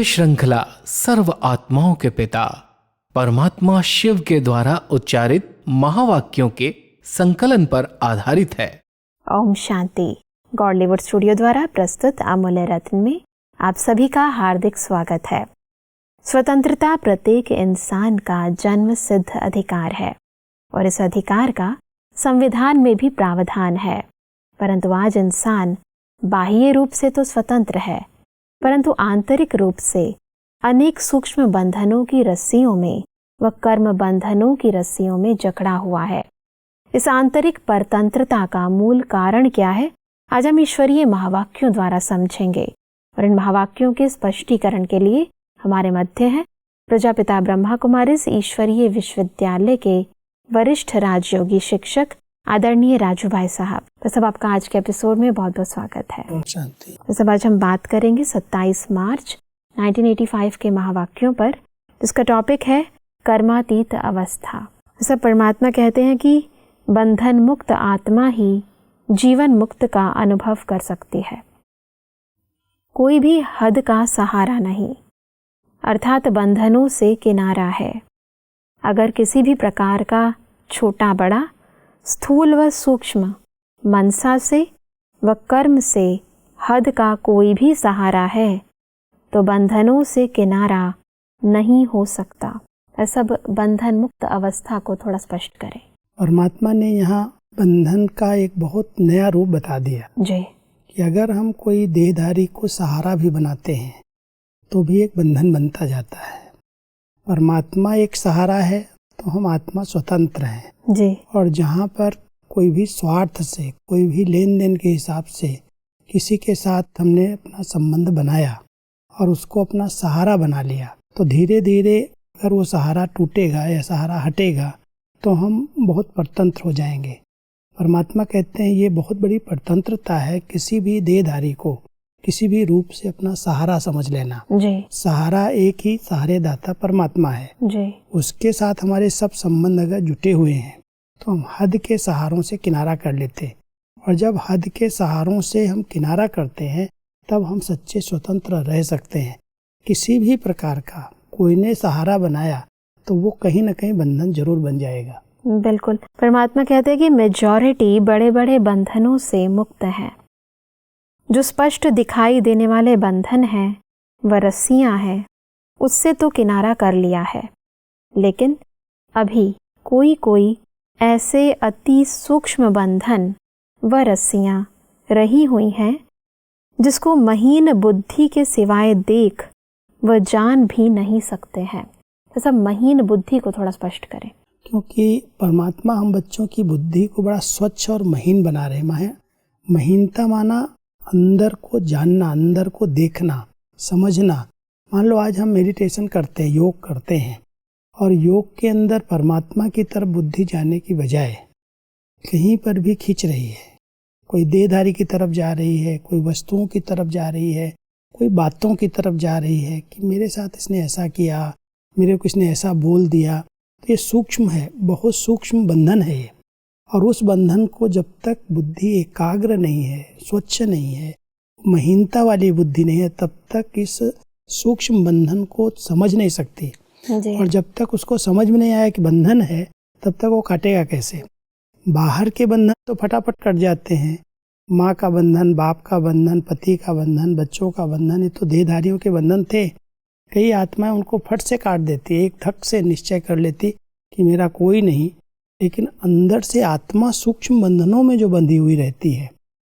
श्रृंखला सर्व आत्माओं के पिता परमात्मा शिव के द्वारा उच्चारित महावाक्यों के संकलन पर आधारित है। ओम शांति। गॉडलीवुड स्टूडियो द्वारा प्रस्तुत अमूल्य रत्न में आप सभी का हार्दिक स्वागत है। स्वतंत्रता प्रत्येक इंसान का जन्म सिद्ध अधिकार है और इस अधिकार का संविधान में भी प्रावधान है। परंतु आज इंसान बाह्य रूप से तो स्वतंत्र है, परंतु आंतरिक रूप से अनेक सूक्ष्म बंधनों की रस्सियों में व कर्म बंधनों की रस्सियों में जकड़ा हुआ है। इस आंतरिक परतंत्रता का मूल कारण क्या है, आज हम ईश्वरीय महावाक्यों द्वारा समझेंगे। और इन महावाक्यों के स्पष्टीकरण के लिए हमारे मध्य हैं प्रजापिता ब्रह्मा कुमारीज ईश्वरीय विश्वविद्यालय के वरिष्ठ राजयोगी शिक्षक आदरणीय राजू भाई साहब। तो सब आपका आज के एपिसोड में बहुत बहुत स्वागत है। तो सब आज हम बात करेंगे 27 मार्च 1985 के महावाक्यों पर, जिसका टॉपिक है कर्मातीत अवस्था। सब परमात्मा कहते हैं कि बंधन मुक्त आत्मा ही जीवन मुक्त का अनुभव कर सकती है। कोई भी हद का सहारा नहीं, अर्थात बंधनों से किनारा है। अगर किसी भी प्रकार का छोटा बड़ा, स्थूल व सूक्ष्म मनसा से व कर्म से हद का कोई भी सहारा है तो बंधनों से किनारा नहीं हो सकता। सब बंधन मुक्त अवस्था को थोड़ा स्पष्ट करें। परमात्मा ने यहाँ बंधन का एक बहुत नया रूप बता दिया जी, कि अगर हम कोई देहधारी को सहारा भी बनाते हैं तो भी एक बंधन बनता जाता है। परमात्मा एक सहारा है तो हम आत्मा स्वतंत्र हैं जी। और जहाँ पर कोई भी स्वार्थ से, कोई भी लेन देन के हिसाब से किसी के साथ हमने अपना संबंध बनाया और उसको अपना सहारा बना लिया, तो धीरे धीरे अगर वो सहारा टूटेगा या सहारा हटेगा तो हम बहुत परतंत्र हो जाएंगे। परमात्मा कहते हैं ये बहुत बड़ी परतंत्रता है किसी भी देहधारी को किसी भी रूप से अपना सहारा समझ लेना जी। सहारा एक ही सहारे दाता परमात्मा है जी। उसके साथ हमारे सब संबंध अगर जुटे हुए हैं तो हम हद के सहारों से किनारा कर लेते, और जब हद के सहारों से हम किनारा करते हैं तब हम सच्चे स्वतंत्र रह सकते हैं। किसी भी प्रकार का कोई ने सहारा बनाया तो वो कहीं न कहीं बंधन जरूर बन जाएगा। बिल्कुल। परमात्मा कहते हैं कि मेजॉरिटी बड़े बड़े बंधनों से मुक्त है। जो स्पष्ट दिखाई देने वाले बंधन हैं व रस्सियां हैं, उससे तो किनारा कर लिया है, लेकिन अभी कोई कोई ऐसे अति सूक्ष्म बंधन व रस्सियां रही हुई हैं जिसको महीन बुद्धि के सिवाय देख व जान भी नहीं सकते हैं। तो सब महीन बुद्धि को थोड़ा स्पष्ट करें। क्योंकि परमात्मा हम बच्चों की बुद्धि को बड़ा स्वच्छ और महीन बना रहे हैं। महीनता माना अंदर को जानना, अंदर को देखना, समझना। मान लो आज हम मेडिटेशन करते हैं, योग करते हैं, और योग के अंदर परमात्मा की तरफ बुद्धि जाने की बजाय कहीं पर भी खींच रही है। कोई देहधारी की तरफ जा रही है, कोई वस्तुओं की तरफ जा रही है, कोई बातों की तरफ जा रही है कि मेरे साथ इसने ऐसा किया, मेरे को इसने ऐसा बोल दिया। तो ये सूक्ष्म है, बहुत सूक्ष्म बंधन है ये। और उस बंधन को जब तक बुद्धि एकाग्र नहीं है, स्वच्छ नहीं है, महीनता वाली बुद्धि नहीं है, तब तक इस सूक्ष्म बंधन को समझ नहीं सकती। और जब तक उसको समझ में नहीं आया कि बंधन है, तब तक वो काटेगा कैसे। बाहर के बंधन तो फटाफट कट जाते हैं। माँ का बंधन, बाप का बंधन, पति का बंधन, बच्चों का बंधन, ये तो देहधारियों के बंधन थे। कई आत्माएं उनको फट से काट देती, एक धक से निश्चय कर लेती कि मेरा कोई नहीं। लेकिन अंदर से आत्मा सूक्ष्म बंधनों में जो बंधी हुई रहती है,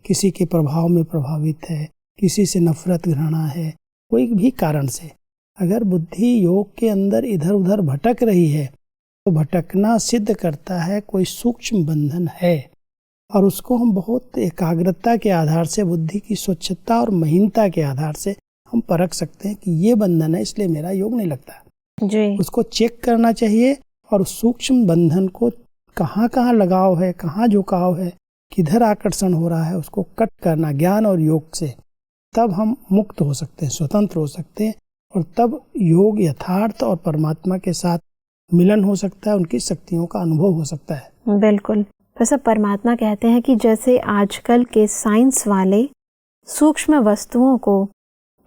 किसी के प्रभाव में प्रभावित है, किसी से नफरत घृणा है, कोई भी कारण से अगर बुद्धि योग के अंदर इधर उधर भटक रही है तो भटकना सिद्ध करता है कोई सूक्ष्म बंधन है। और उसको हम बहुत एकाग्रता के आधार से, बुद्धि की स्वच्छता और महीनता के आधार से हम परख सकते हैं कि ये बंधन है, इसलिए मेरा योग नहीं लगता जी। उसको चेक करना चाहिए और सूक्ष्म बंधन को कहाँ कहाँ लगाव है, कहाँ झुकाव है, किधर आकर्षण हो रहा है, उसको कट करना ज्ञान और योग से। तब हम मुक्त हो सकते हैं, स्वतंत्र हो सकते हैं, और तब योग यथार्थ और परमात्मा के साथ मिलन हो सकता है, उनकी शक्तियों का अनुभव हो सकता है। बिल्कुल। वैसे परमात्मा कहते हैं कि जैसे आजकल के साइंस वाले सूक्ष्म वस्तुओं को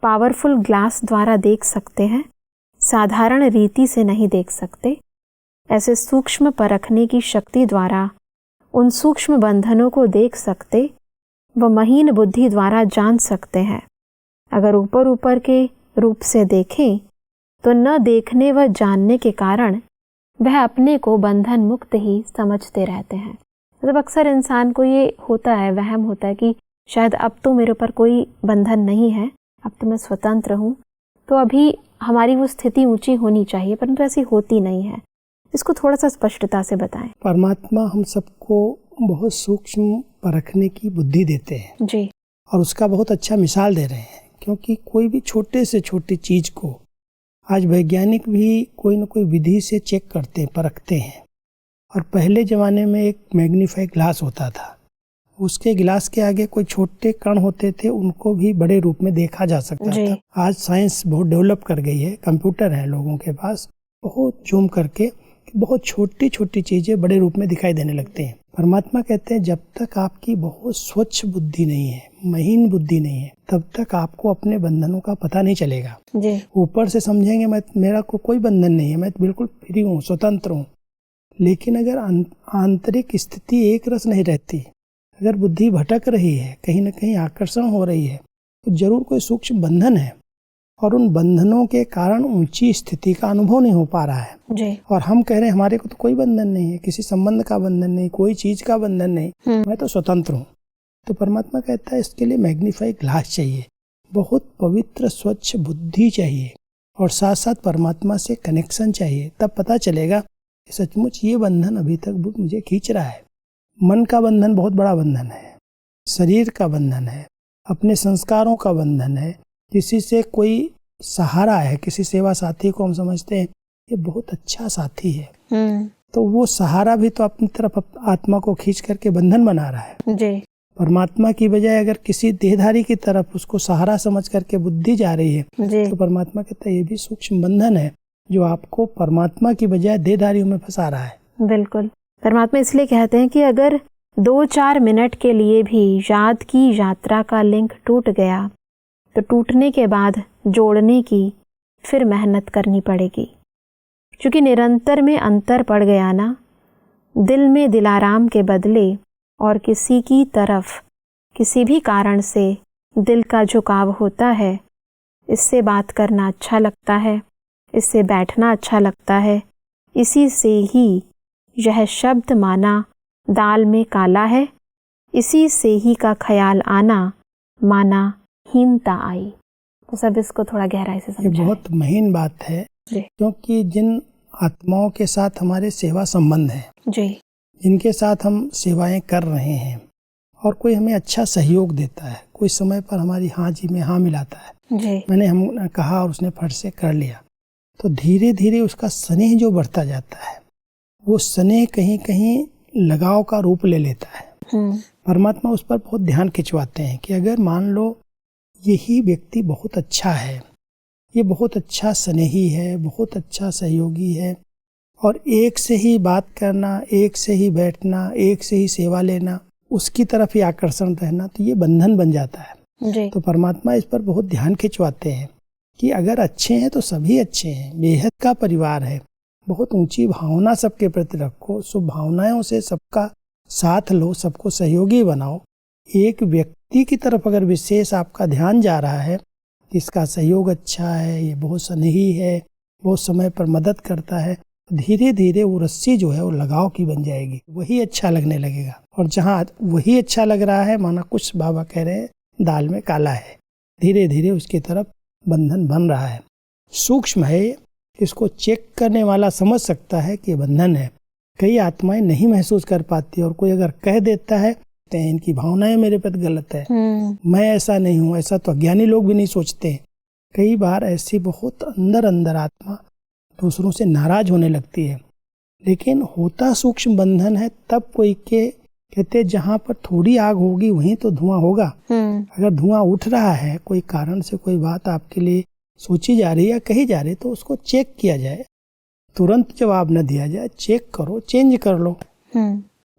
पावरफुल ग्लास द्वारा देख सकते हैं, साधारण रीति से नहीं देख सकते। ऐसे सूक्ष्म परखने की शक्ति द्वारा उन सूक्ष्म बंधनों को देख सकते व महीन बुद्धि द्वारा जान सकते हैं। अगर ऊपर ऊपर के रूप से देखें तो न देखने व जानने के कारण वह अपने को बंधन मुक्त ही समझते रहते हैं। मतलब अक्सर इंसान को ये होता है, वहम होता है कि शायद अब तो मेरे ऊपर कोई बंधन नहीं है, अब तो मैं स्वतंत्र हूँ, तो अभी हमारी वो स्थिति ऊंची होनी चाहिए, परंतु ऐसी होती नहीं है। इसको थोड़ा सा स्पष्टता से बताएं। परमात्मा हम सबको बहुत सूक्ष्म परखने की बुद्धि देते हैं जी, और उसका बहुत अच्छा मिसाल दे रहे हैं, क्योंकि कोई भी छोटे से छोटी चीज को आज वैज्ञानिक भी कोई न कोई विधि से चेक करते हैं, परखते हैं। और पहले जमाने में एक मैग्नीफाई ग्लास होता था, उसके गिलास के आगे कोई छोटे कण होते थे, उनको भी बड़े रूप में देखा जा सकता था। आज साइंस बहुत डेवलप कर गई है, कंप्यूटर है लोगों के पास, बहुत जूम करके बहुत छोटी छोटी चीजें बड़े रूप में दिखाई देने लगते हैं। परमात्मा कहते हैं जब तक आपकी बहुत स्वच्छ बुद्धि नहीं है, महीन बुद्धि नहीं है, तब तक आपको अपने बंधनों का पता नहीं चलेगा। ऊपर से समझेंगे मेरा को कोई बंधन नहीं है, मैं बिल्कुल फ्री हूँ, स्वतंत्र हूँ, लेकिन अगर आंतरिक स्थिति एक रस नहीं रहती, अगर बुद्धि भटक रही है, कहीं न कहीं आकर्षण हो रही है, तो जरूर कोई सूक्ष्म बंधन है और उन बंधनों के कारण ऊंची स्थिति का अनुभव नहीं हो पा रहा है जी। और हम कह रहे हैं हमारे को तो कोई बंधन नहीं है, किसी संबंध का बंधन नहीं, कोई चीज का बंधन नहीं, मैं तो स्वतंत्र हूँ। तो परमात्मा कहता है इसके लिए मैग्नीफाई ग्लास चाहिए, बहुत पवित्र स्वच्छ बुद्धि चाहिए और साथ साथ परमात्मा से कनेक्शन चाहिए, तब पता चलेगा कि सचमुच ये बंधन अभी तक मुझे खींच रहा है। मन का बंधन बहुत बड़ा बंधन है, शरीर का बंधन है, अपने संस्कारों का बंधन है, किसी से कोई सहारा है, किसी सेवा साथी को हम समझते हैं ये बहुत अच्छा साथी है, तो वो सहारा भी तो अपनी तरफ आत्मा को खींच करके बंधन बना रहा है जी। परमात्मा की बजाय अगर किसी देहधारी की तरफ उसको सहारा समझ करके बुद्धि जा रही है जी। तो परमात्मा कहता है ये भी सूक्ष्म बंधन है जो आपको परमात्मा की बजाय देहधारियों में फंसा रहा है। बिल्कुल, परमात्मा इसलिए कहते हैं कि अगर 2-4 मिनट के लिए भी याद की यात्रा का लिंक टूट गया तो टूटने के बाद जोड़ने की फिर मेहनत करनी पड़ेगी, क्योंकि निरंतर में अंतर पड़ गया ना, दिल में दिलाराम के बदले और किसी की तरफ किसी भी कारण से दिल का झुकाव होता है, इससे बात करना अच्छा लगता है, इससे बैठना अच्छा लगता है, इसी से ही यह शब्द माना दाल में काला है, इसी से ही का ख्याल आना माना हीनता आई। तो सब इसको थोड़ा गहराई से समझाएं। ये बहुत महीन बात है, क्योंकि जिन आत्माओं के साथ हमारे सेवा संबंध है जी, जिनके साथ हम सेवाएं कर रहे हैं और कोई हमें अच्छा सहयोग देता है, कोई समय पर हमारी हाँ जी में हाँ मिलाता है जी। मैंने हम कहा और उसने फट से कर लिया, तो धीरे धीरे उसका स्नेह जो बढ़ता जाता है वो स्नेह कहीं कहीं लगाव का रूप ले लेता है। परमात्मा उस पर बहुत ध्यान खिंचवाते हैं कि अगर मान लो यही व्यक्ति बहुत अच्छा है, ये बहुत अच्छा स्नेही है, बहुत अच्छा सहयोगी है, और एक से ही बात करना, एक से ही बैठना, एक से ही सेवा लेना, उसकी तरफ ही आकर्षण रहना, तो ये बंधन बन जाता है जी। तो परमात्मा इस पर बहुत ध्यान खिंचवाते हैं कि अगर अच्छे हैं तो सभी अच्छे हैं, बेहद का परिवार है, बहुत ऊंची भावना सबके प्रति रखो, शुभ भावनाओं से सबका साथ लो, सबको सहयोगी बनाओ। एक व्यक्ति की तरफ अगर विशेष आपका ध्यान जा रहा है, इसका सहयोग अच्छा है, ये बहुत स्नेही है, बहुत समय पर मदद करता है, धीरे धीरे वो रस्सी जो है वो लगाव की बन जाएगी, वही अच्छा लगने लगेगा। और जहाँ वही अच्छा लग रहा है, माना कुछ बाबा कह रहे हैं दाल में काला है, धीरे धीरे उसकी तरफ बंधन बन रहा है। सूक्ष्म है, इसको चेक करने वाला समझ सकता है कि बंधन है। कई आत्माएं नहीं महसूस कर पाती, और कोई अगर कह देता है तो इनकी भावनाएं मेरे प्रति गलत है, मैं ऐसा नहीं हूँ, ऐसा तो अज्ञानी लोग भी नहीं सोचते। कई बार ऐसी बहुत अंदर अंदर आत्मा दूसरों से नाराज होने लगती है, लेकिन होता सूक्ष्म बंधन है। तब कोई के कहते जहाँ पर थोड़ी आग होगी वहीं तो धुआं होगा। अगर धुआं उठ रहा है, कोई कारण से कोई बात आपके लिए सोची जा रही है या कही जा रही है, तो उसको चेक किया जाए, तुरंत जवाब न दिया जाए, चेक करो, चेंज कर लो।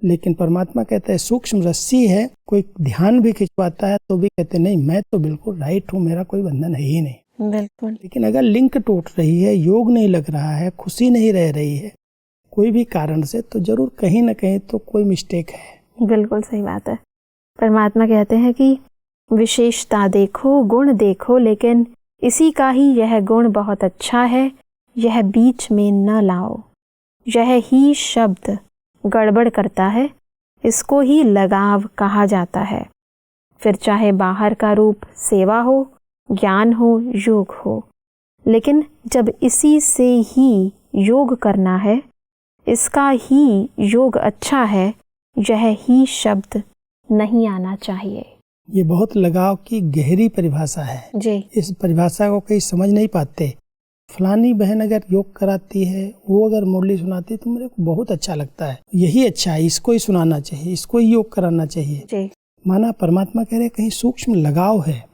लेकिन परमात्मा कहता है सूक्ष्म रस्सी है, कोई ध्यान भी खिंचवाता है तो भी कहते नहीं मैं तो बिल्कुल राइट हूँ, मेरा कोई बंधन है ही नहीं। बिल्कुल। लेकिन अगर लिंक टूट रही है, योग नहीं लग रहा है, खुशी नहीं रह रही है कोई भी कारण से, तो जरूर कहीं ना कहीं तो कोई मिस्टेक है। बिल्कुल सही बात है। परमात्मा कहते हैं कि विशेषता देखो, गुण देखो, लेकिन इसी का ही यह गुण बहुत अच्छा है, यह बीच में न लाओ। यह ही शब्द गड़बड़ करता है, इसको ही लगाव कहा जाता है। फिर चाहे बाहर का रूप सेवा हो, ज्ञान हो, योग हो, लेकिन जब इसी से ही योग करना है, इसका ही योग अच्छा है, यह ही शब्द नहीं आना चाहिए। ये बहुत लगाव की गहरी परिभाषा है जी। इस परिभाषा को कहीं समझ नहीं पाते। फलानी बहन अगर योग कराती है, वो अगर मुरली सुनाती है तो मेरे को बहुत अच्छा लगता है, यही अच्छा है, इसको ही सुनाना चाहिए, इसको ही योग कराना चाहिए। जी। माना परमात्मा कह रहे कहीं सूक्ष्म लगाव है,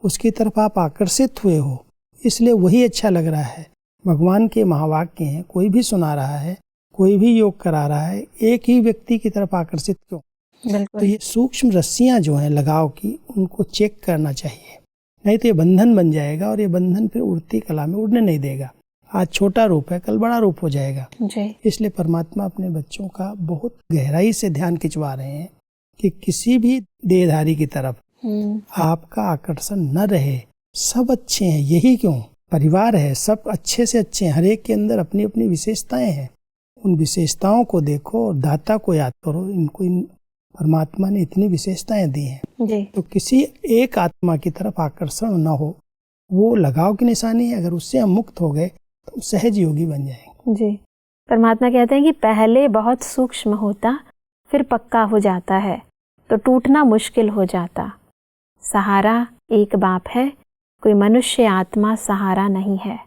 उसकी तरफ आप आकर्षित हुए हो, इसलिए वही अच्छा लग रहा है। भगवान के महावाक्य हैं, कोई भी सुना रहा है, कोई भी योग करा रहा है, एक ही व्यक्ति की तरफ आकर्षित क्यों? तो ये सूक्ष्म रस्सियां जो हैं लगाव की, उनको चेक करना चाहिए, नहीं तो ये बंधन बन जाएगा और ये बंधन फिर उड़ती कला में उड़ने नहीं देगा। आज छोटा रूप है, कल बड़ा रूप हो जाएगा। इसलिए परमात्मा अपने बच्चों का बहुत गहराई से ध्यान खिंचवा रहे हैं कि किसी भी देहधारी की तरफ आपका आकर्षण न रहे। सब अच्छे हैं, यही क्यों परिवार है, सब अच्छे से अच्छे हैं, हर एक के अंदर अपनी अपनी विशेषताएं हैं। उन विशेषताओं को देखो और दाता को याद करो। इनको परमात्मा ने इतनी विशेषताएं दी हैं जी। तो किसी एक आत्मा की तरफ आकर्षण न हो, वो लगाव की निशानी है। अगर उससे हम मुक्त हो गए तो सहज योगी बन जाएंगे। जी। परमात्मा कहते हैं कि पहले बहुत सूक्ष्म होता, फिर पक्का हो जाता है, तो टूटना मुश्किल हो जाता। सहारा एक बाप है, कोई मनुष्य आत्मा सहारा नहीं है।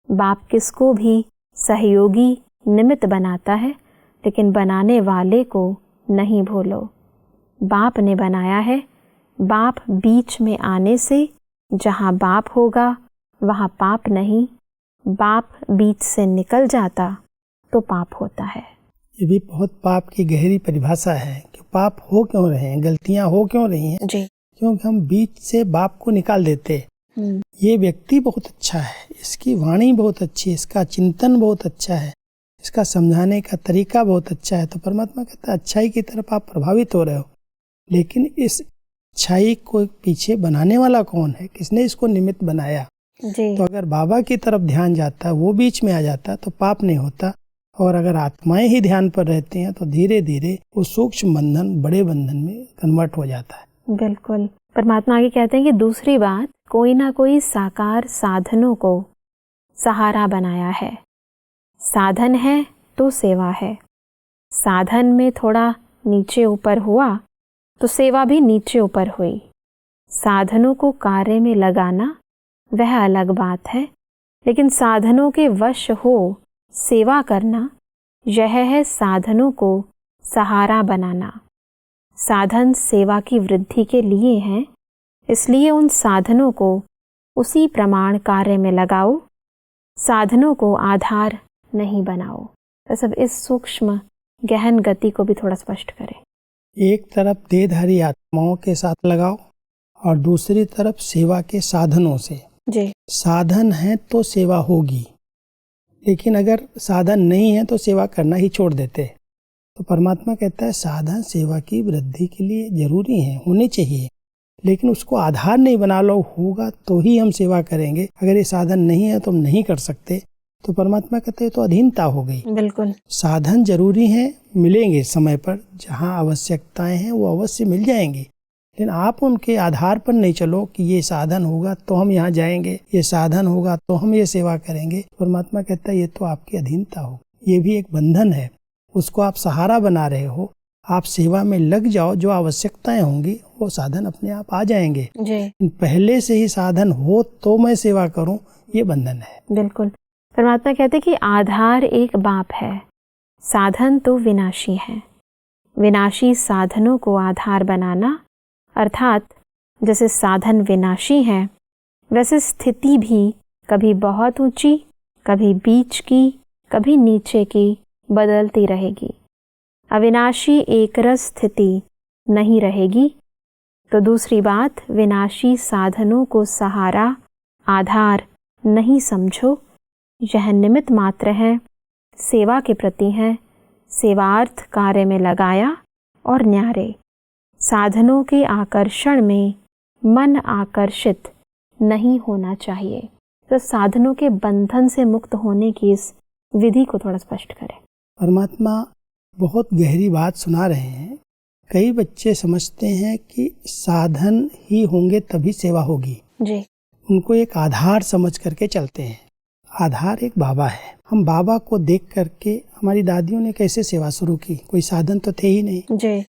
बाप किसको भी सहयोगी निमित्त बनाता है, लेकिन बनाने वाले को नहीं भूलो। बाप ने बनाया है, बाप बीच में आने से जहाँ बाप होगा वहाँ पाप नहीं, बाप बीच से निकल जाता तो पाप होता है। ये भी बहुत पाप की गहरी परिभाषा है कि पाप हो क्यों रहे हैं, गलतियां हो क्यों रही हैं जी। क्योंकि हम बीच से बाप को निकाल देते। ये व्यक्ति बहुत अच्छा है, इसकी वाणी बहुत अच्छी है, इसका चिंतन बहुत अच्छा है, इसका समझाने का तरीका बहुत अच्छा है, तो परमात्मा कहता है अच्छाई की तरफ आप प्रभावित हो रहे हो। लेकिन इस अच्छाई को पीछे बनाने वाला कौन है, किसने इसको निमित्त बनाया? जी। तो अगर बाबा की तरफ ध्यान जाता, वो बीच में आ जाता तो पाप नहीं होता। और अगर आत्माएं ही ध्यान पर रहती हैं तो धीरे धीरे वो सूक्ष्म बंधन बड़े बंधन में कन्वर्ट हो जाता है। बिल्कुल। परमात्मा आगे कहते हैं कि दूसरी बात, कोई ना कोई साकार साधनों को सहारा बनाया है। साधन है तो सेवा है। साधन में थोड़ा नीचे ऊपर हुआ तो सेवा भी नीचे ऊपर हुई। साधनों को कार्य में लगाना वह अलग बात है, लेकिन साधनों के वश हो सेवा करना, यह है साधनों को सहारा बनाना। साधन सेवा की वृद्धि के लिए हैं, इसलिए उन साधनों को उसी प्रमाण कार्य में लगाओ, साधनों को आधार नहीं बनाओ। तो सब इस सूक्ष्म गहन गति को भी थोड़ा स्पष्ट करें। एक तरफ देहधारी आत्माओं के साथ लगाओ और दूसरी तरफ सेवा के साधनों से। जी। साधन है तो सेवा होगी, लेकिन अगर साधन नहीं है तो सेवा करना ही छोड़ देते। तो परमात्मा कहता है साधन सेवा की वृद्धि के लिए जरूरी है, होने चाहिए, लेकिन उसको आधार नहीं बना लो। होगा तो ही हम सेवा करेंगे, अगर ये साधन नहीं है तो हम नहीं कर सकते। तो परमात्मा कहते हैं तो अधीनता हो गई। बिल्कुल। साधन जरूरी हैं, मिलेंगे समय पर, जहाँ आवश्यकताएं हैं वो अवश्य मिल जाएंगी, लेकिन आप उनके आधार पर नहीं चलो कि ये साधन होगा तो हम यहाँ जाएंगे, ये साधन होगा तो हम ये सेवा करेंगे। परमात्मा कहता है ये तो आपकी अधीनता हो, ये भी एक बंधन है, उसको आप सहारा बना रहे हो। आप सेवा में लग जाओ, जो आवश्यकताएं होंगी वो साधन अपने आप आ जाएंगे। जी। पहले से ही साधन हो तो मैं सेवा करूं, ये बंधन है। बिल्कुल। परमात्मा कहते कि आधार एक बाप है, साधन तो विनाशी है। विनाशी साधनों को आधार बनाना, अर्थात जैसे साधन विनाशी है, वैसे स्थिति भी कभी बहुत ऊंची, कभी बीच की, कभी नीचे की बदलती रहेगी। अविनाशी एकरस स्थिति नहीं रहेगी, तो दूसरी बात, विनाशी साधनों को सहारा आधार नहीं समझो, यह निमित्त मात्र है, सेवा के प्रति है, सेवार्थ कार्य में लगाया और न्यारे। साधनों के आकर्षण में मन आकर्षित नहीं होना चाहिए। तो साधनों के बंधन से मुक्त होने की इस विधि को थोड़ा स्पष्ट करें। परमात्मा बहुत गहरी बात सुना रहे हैं। कई बच्चे समझते हैं कि साधन ही होंगे तभी सेवा होगी जी। उनको एक आधार समझ करके चलते हैं। आधार एक बाबा है। हम बाबा को देख करके, हमारी दादियों ने कैसे सेवा शुरू की, कोई साधन तो थे ही नहीं जी।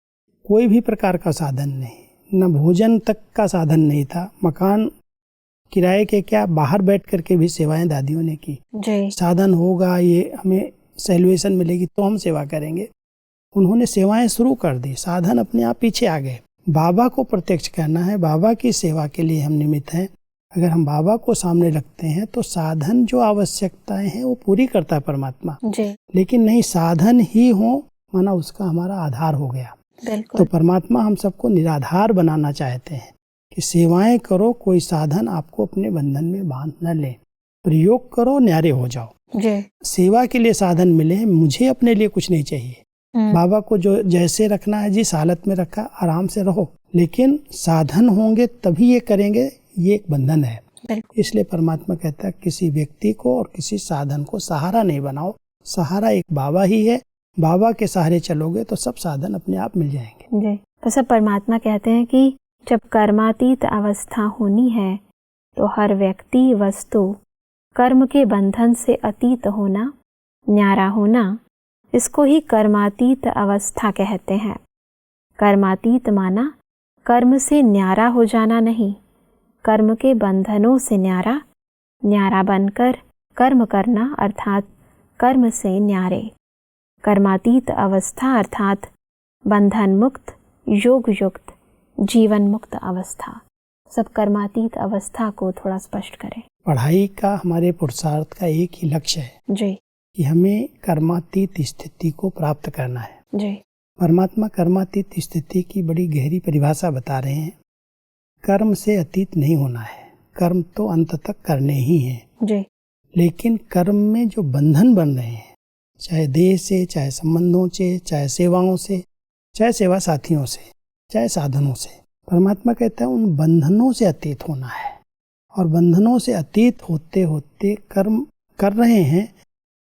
कोई भी प्रकार का साधन नहीं, न भोजन तक का साधन नहीं था, मकान किराए के क्या, बाहर बैठ करके भी सेवाएं दादियों ने की। जी। साधन होगा, ये हमें सैल्वेशन मिलेगी तो हम सेवा करेंगे, उन्होंने सेवाएं शुरू कर दी, साधन अपने आप पीछे आ गए। बाबा को प्रत्यक्ष करना है, बाबा की सेवा के लिए हम निमित्त हैं। अगर हम बाबा को सामने रखते हैं तो साधन जो आवश्यकताएं हैं वो पूरी करता है परमात्मा जी। लेकिन नहीं साधन ही हो माना उसका हमारा आधार हो गया। बिल्कुल। तो परमात्मा हम सबको निराधार बनाना चाहते हैं कि सेवाएं करो, कोई साधन आपको अपने बंधन में बांध न ले, प्रयोग करो, न्यारे हो जाओ। जी। सेवा के लिए साधन मिले, मुझे अपने लिए कुछ नहीं चाहिए। बाबा को जो जैसे रखना है जिस हालत में रखा, आराम से रहो, लेकिन साधन होंगे तभी ये करेंगे, ये एक बंधन है। इसलिए परमात्मा कहता है किसी व्यक्ति को और किसी साधन को सहारा नहीं बनाओ, सहारा एक बाबा ही है। बाबा के सहारे चलोगे तो सब साधन अपने आप मिल जाएंगे। जी। तो सब परमात्मा कहते हैं कि जब कर्मातीत अवस्था होनी है तो हर व्यक्ति वस्तु कर्म के बंधन से अतीत होना, न्यारा होना, इसको ही कर्मातीत अवस्था कहते हैं। कर्मातीत माना कर्म से न्यारा हो जाना नहीं, कर्म के बंधनों से न्यारा, न्यारा बनकर कर्म करना अर्थात कर्म से न्यारे। कर्मातीत अवस्था अर्थात बंधन मुक्त, योग युक्त, जीवन मुक्त अवस्था। सब कर्मातीत अवस्था को थोड़ा स्पष्ट करें। पढ़ाई का हमारे पुरुषार्थ का एक ही लक्ष्य है जी। कि हमें कर्मातीत स्थिति को प्राप्त करना है। जी। परमात्मा कर्मातीत स्थिति की बड़ी गहरी परिभाषा बता रहे हैं। कर्म से अतीत नहीं होना है, कर्म तो अंत तक करने ही हैं। जी। लेकिन कर्म में जो बंधन बन रहे हैं, चाहे देह से, चाहे संबंधों से, चाहे सेवाओं से, चाहे सेवा साथियों से, चाहे साधनों से, परमात्मा कहता है उन बंधनों से अतीत होना है। और बंधनों से अतीत होते होते कर्म कर रहे हैं,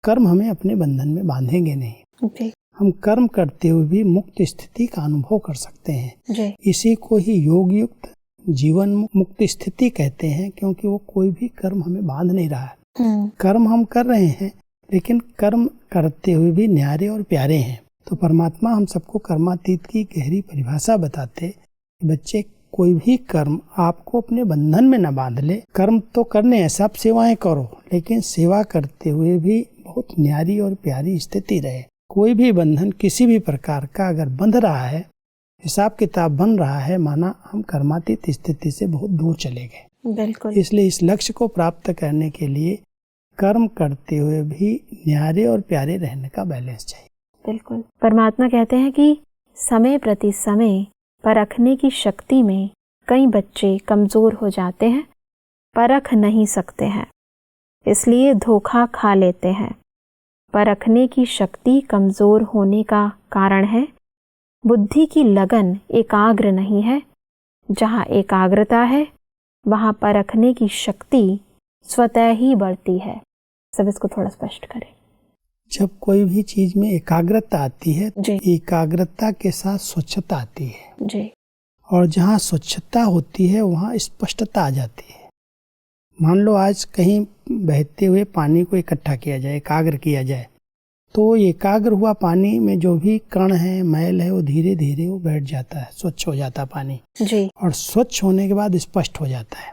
कर्म हमें अपने बंधन में बांधेंगे नहीं। जी। हम कर्म करते हुए भी मुक्त स्थिति का अनुभव कर सकते हैं। जी। इसी को ही योग युक्त, जीवन मुक्त स्थिति कहते हैं, क्योंकि वो कोई भी कर्म हमें बांध नहीं रहा है। कर्म हम कर रहे हैं लेकिन कर्म करते हुए भी न्यारे और प्यारे हैं। तो परमात्मा हम सबको कर्मातीत की गहरी परिभाषा बताते कि बच्चे कोई भी कर्म आपको अपने बंधन में न बांध ले। कर्म तो करने हैं, सब सेवाएं करो, लेकिन सेवा करते हुए भी बहुत न्यारी और प्यारी स्थिति रहे। कोई भी बंधन किसी भी प्रकार का अगर बंध रहा है, हिसाब किताब बन रहा है, माना हम कर्मातीत स्थिति से बहुत दूर चले गए। बिल्कुल। इसलिए इस लक्ष्य को प्राप्त करने के लिए कर्म करते हुए भी न्यारे और प्यारे रहने का बैलेंस चाहिए। बिल्कुल। परमात्मा कहते हैं कि समय प्रति समय परखने की शक्ति में कई बच्चे कमजोर हो जाते हैं, परख नहीं सकते हैं, इसलिए धोखा खा लेते हैं। परखने की शक्ति कमजोर होने का कारण है बुद्धि की लगन एकाग्र नहीं है। जहाँ एकाग्रता है वहाँ परखने की शक्ति स्वतः ही बढ़ती है। सब इसको थोड़ा स्पष्ट करें। जब कोई भी चीज में एकाग्रता आती है, जी। एकाग्रता के साथ स्वच्छता आती है। जी। और जहाँ स्वच्छता होती है वहाँ स्पष्टता आ जाती है। मान लो आज कहीं बहते हुए पानी को इकट्ठा किया जाए, एकाग्र किया जाए, तो एकाग्र हुआ पानी में जो भी कण है, मैल है, वो धीरे धीरे वो बैठ जाता है, स्वच्छ हो जाता है पानी। जी। और स्वच्छ होने के बाद स्पष्ट हो जाता है।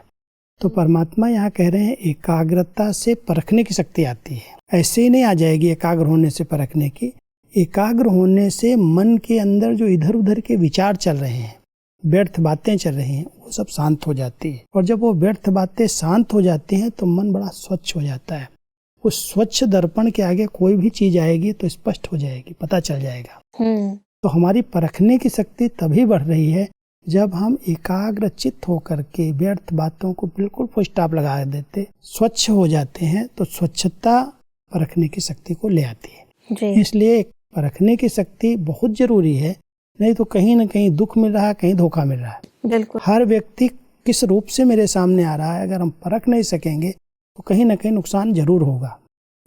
तो परमात्मा यहाँ कह रहे हैं एकाग्रता से परखने की शक्ति आती है। ऐसे ही नहीं आ जाएगी एकाग्र होने से परखने की। एकाग्र होने से मन के अंदर जो इधर उधर के विचार चल रहे हैं, व्यर्थ बातें चल रही हैं, वो सब शांत हो जाती है। और जब वो व्यर्थ बातें शांत हो जाती हैं तो मन बड़ा स्वच्छ हो जाता है। उस स्वच्छ दर्पण के आगे कोई भी चीज आएगी तो स्पष्ट हो जाएगी, पता चल जाएगा। तो हमारी परखने की शक्ति तभी बढ़ रही है जब हम एकाग्रचित्त होकर के व्यर्थ बातों को बिल्कुल फुल स्टॉप लगा देते, स्वच्छ हो जाते हैं, तो स्वच्छता परखने की शक्ति को ले आती है जी। इसलिए परखने की शक्ति बहुत जरूरी है, नहीं तो कहीं ना कहीं दुख मिल रहा है, कहीं धोखा मिल रहा है। बिल्कुल। हर व्यक्ति किस रूप से मेरे सामने आ रहा है, अगर हम परख नहीं सकेंगे तो कहीं ना कहीं नुकसान जरूर होगा।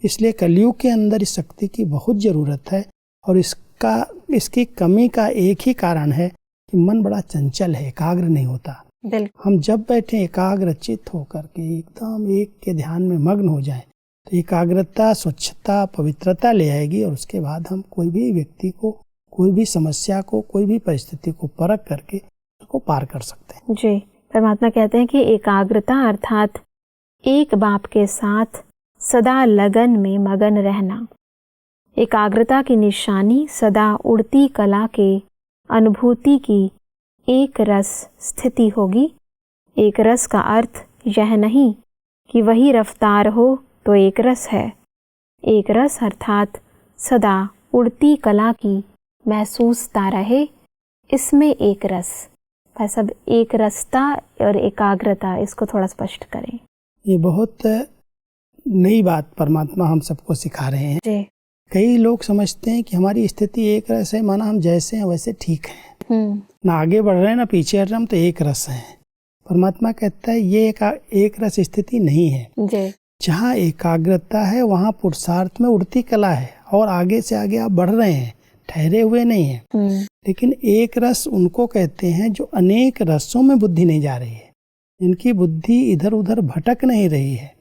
इसलिए कलयुग के अंदर इस शक्ति की बहुत जरूरत है, और इसकी कमी का एक ही कारण है कि मन बड़ा चंचल है, एकाग्र नहीं होता। हम जब बैठे एकाग्रचित्त होकर के एकदम एक के ध्यान में मग्न हो जाएं, तो एकाग्रता, स्वच्छता, पवित्रता ले आएगी, और उसके बाद हम कोई भी व्यक्ति को, कोई भी समस्या को, कोई भी परिस्थिति को परख करके उसको पार कर सकते हैं। जी। परमात्मा कहते हैं कि एकाग्रता अर्थात एक बाप के साथ सदा लगन में मगन रहना। एकाग्रता की निशानी सदा उड़ती कला के अनुभूति की एक रस स्थिति होगी। एक रस का अर्थ यह नहीं कि वही रफ्तार हो तो एक रस है। एक रस अर्थात सदा उड़ती कला की महसूसता रहे, इसमें एक रस। भाई साहब, एक रसता और एकाग्रता, इसको थोड़ा स्पष्ट करें। ये बहुत नई बात परमात्मा हम सबको सिखा रहे हैं। जी। कई लोग समझते हैं कि हमारी स्थिति एक रस है, माना हम जैसे हैं वैसे ठीक हैं, ना आगे बढ़ रहे हैं ना पीछे हट रहे, हम तो एक रस हैं। परमात्मा कहता है ये एक रस स्थिति नहीं है। जी। जहाँ एकाग्रता है वहाँ पुरुषार्थ में उड़ती कला है, और आगे से आगे आप बढ़ रहे हैं, ठहरे हुए नहीं हैं। लेकिन एक रस उनको कहते हैं जो अनेक रसों में बुद्धि नहीं जा रही है, इनकी बुद्धि इधर उधर भटक नहीं रही है,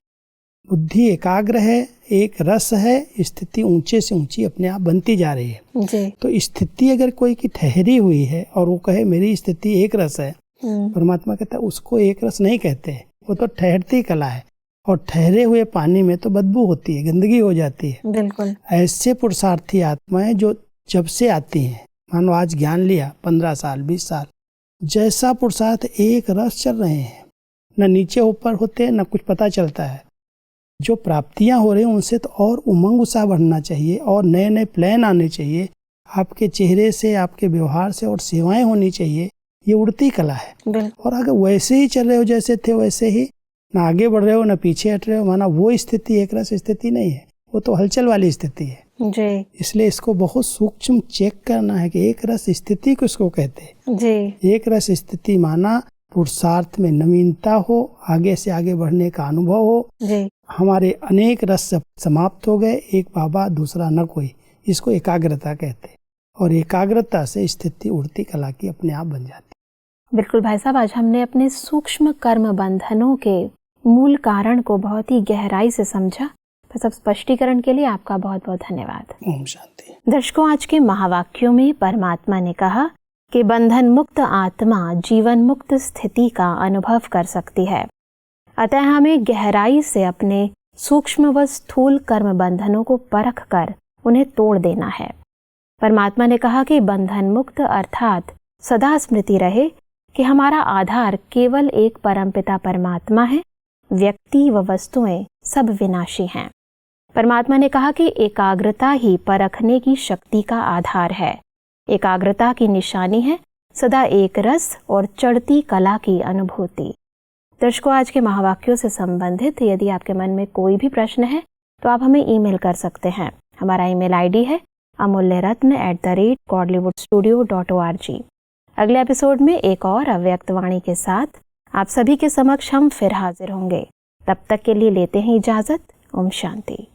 बुद्धि एकाग्र है, एक रस है, स्थिति ऊंचे से ऊंची अपने आप बनती जा रही है। जी। तो स्थिति अगर कोई की ठहरी हुई है और वो कहे मेरी स्थिति एक रस है, परमात्मा कहता है उसको एक रस नहीं कहते, वो तो ठहरती कला है, और ठहरे हुए पानी में तो बदबू होती है, गंदगी हो जाती है। बिल्कुल। ऐसे पुरुषार्थी आत्माएं जो जब से आती हैं, मानो आज ज्ञान लिया 15 साल 20 साल, जैसा पुरुषार्थ एक रस चल रहे हैं, न नीचे ऊपर होते न कुछ पता चलता है। जो प्राप्तियां हो रही हैं उनसे तो और उमंग उत्साह बढ़ना चाहिए, और नए नए प्लान आने चाहिए आपके चेहरे से, आपके व्यवहार से, और सेवाएं होनी चाहिए। ये उड़ती कला है। और अगर वैसे ही चल रहे हो जैसे थे वैसे ही, ना आगे बढ़ रहे हो ना पीछे हट रहे हो, माना वो स्थिति एक रस स्थिति नहीं है, वो तो हलचल वाली स्थिति है। जी। इसलिए इसको बहुत सूक्ष्म चेक करना है कि एक रस स्थिति किसको कहते हैं। जी। एक रस स्थिति माना पुरुषार्थ में नवीनता हो, आगे से आगे बढ़ने का अनुभव हो। जी। हमारे अनेक रस समाप्त हो गए, एक बाबा दूसरा न कोई, इसको एकाग्रता कहते हैं, और एकाग्रता से स्थिति उड़ती कला की अपने आप बन जाती। बिल्कुल भाई साहब, आज हमने अपने सूक्ष्म कर्म बंधनों के मूल कारण को बहुत ही गहराई से समझा। सब स्पष्टीकरण के लिए आपका बहुत बहुत धन्यवाद। ओम शांति। दर्शकों, आज के महावाक्यों में परमात्मा ने कहा कि बंधन मुक्त आत्मा जीवन मुक्त स्थिति का अनुभव कर सकती है। अतः हमें गहराई से अपने सूक्ष्म व स्थूल कर्म बंधनों को परख कर उन्हें तोड़ देना है। परमात्मा ने कहा कि बंधन मुक्त अर्थात सदा स्मृति रहे कि हमारा आधार केवल एक परमपिता परमात्मा है। व्यक्ति व वस्तुएं सब विनाशी हैं। परमात्मा ने कहा कि एकाग्रता ही परखने की शक्ति का आधार है। एकाग्रता की निशानी है सदा एक रस और चढ़ती कला की अनुभूति। दर्शकों, आज के महावाक्यों से संबंधित यदि आपके मन में कोई भी प्रश्न है तो आप हमें ईमेल कर सकते हैं। हमारा ईमेल आईडी है amulyaratna@godlywoodstudio.org। अगले एपिसोड में एक और अव्यक्त वाणी के साथ आप सभी के समक्ष हम फिर हाजिर होंगे। तब तक के लिए लेते हैं इजाजत। ओम शांति।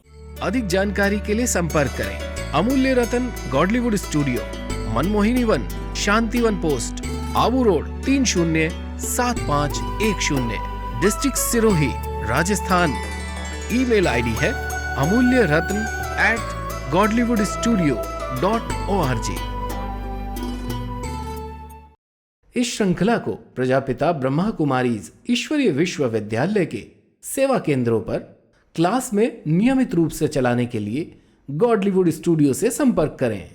अधिक जानकारी के लिए संपर्क करें Amulya Ratan Godlywood studio, Manmohini Van, Shantivan post, Abu road 307510, district Sirohi, Rajasthan. Email ID है amulyaratna@godlywoodstudio.org। इस श्रृंखला को प्रजापिता ब्रह्मा कुमारीज ईश्वरीय विश्वविद्यालय के सेवा केंद्रों पर क्लास में नियमित रूप से चलाने के लिए गॉडलीवुड स्टूडियो से संपर्क करें।